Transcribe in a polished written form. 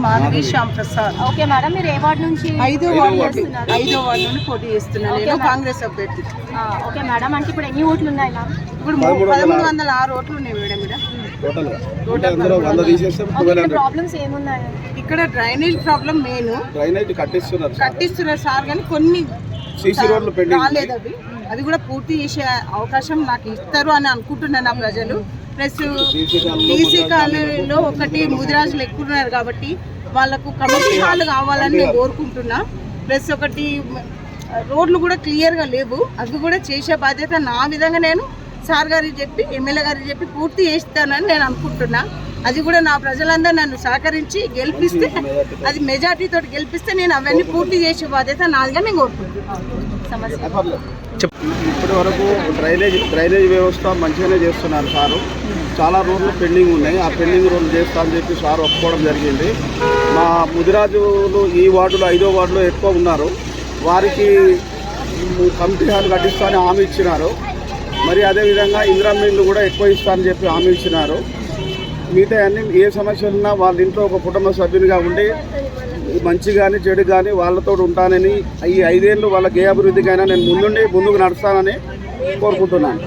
Madhavi Shyam Prasad. Okay madam, మీరు ఏ ward నుంచి? 5వ వార్డు నుండి పోటీ చేస్తున్నాను. నేను కాంగ్రెస్ అభ్యర్థి. ఓకే మేడం, అంటే ఇప్పుడు ఎన్ని ఓట్లు ఉన్నాయి మ్యామ్? ఇప్పుడు 1306 ఓట్లు ఉన్నాయి మేడం. ప్రాబ్లమ్స్ ఏమున్నాయి ఇక్కడ? Drainage problem main. డ్రైనేజ్ కట్టిస్తున్నారు సార్, కానీ కొన్ని సీసీ రోడ్లు రాలేదు. అది కూడా పూర్తి చేసే అవకాశం నాకు ఇస్తారు అని అనుకుంటున్నాను నా ప్రజలు. ప్లస్ టీసీ కాలనీలో ఒకటి ముదిరాజులు ఎక్కువ ఉన్నారు కాబట్టి వాళ్ళకు కమ్యూనిటీ హాల్ కావాలని నేను కోరుకుంటున్నా. ప్లస్ ఒకటి రోడ్లు కూడా క్లియర్గా లేవు, అవి కూడా చేసే బాధ్యత నా విధంగా నేను సార్ గారికి చెప్పి ఎమ్మెల్యే గారికి చెప్పి పూర్తి చేస్తానని నేను అనుకుంటున్నా. అది కూడా నా ప్రజలందరూ నన్ను సహకరించి గెలిపిస్తే, అది మెజార్టీతో గెలిపిస్తే నేను అవన్నీ పూర్తి చేసే బాధ్యత నాదిగా నేను కోరుకుంటున్నాను. ఇప్పటి వరకు డ్రైనేజ్ వ్యవస్థ మంచిగానే చేస్తున్నారు సారు. చాలా రోడ్లు పెండింగ్ ఉన్నాయి. ఆ పెండింగ్ రోడ్లు చేస్తా అని చెప్పి సార్ ఒప్పుకోవడం జరిగింది. మా ముదిరాజులు ఈ వార్డులో 5వ వార్డులో ఎక్కువ ఉన్నారు. వారికి కమిటీ హాల్ కట్టిస్తానని హామీ ఇచ్చినారు. మరి అదేవిధంగా ఇందిరమ్మ ఇల్లు కూడా ఎక్కువ ఇస్తానని చెప్పి హామీ ఇచ్చినారు. మిగతా అన్ని ఏ సమస్యలున్నా వాళ్ళ ఇంట్లో ఒక కుటుంబ సభ్యునిగా ఉండి మంచి కానీ చెడు కానీ వాళ్ళతో ఉంటానని, ఈ 5 ఏళ్ళు వాళ్ళకి ఏ అభివృద్ధికైనా నేను ముందుకు నడుస్తానని కోరుకుంటున్నాను.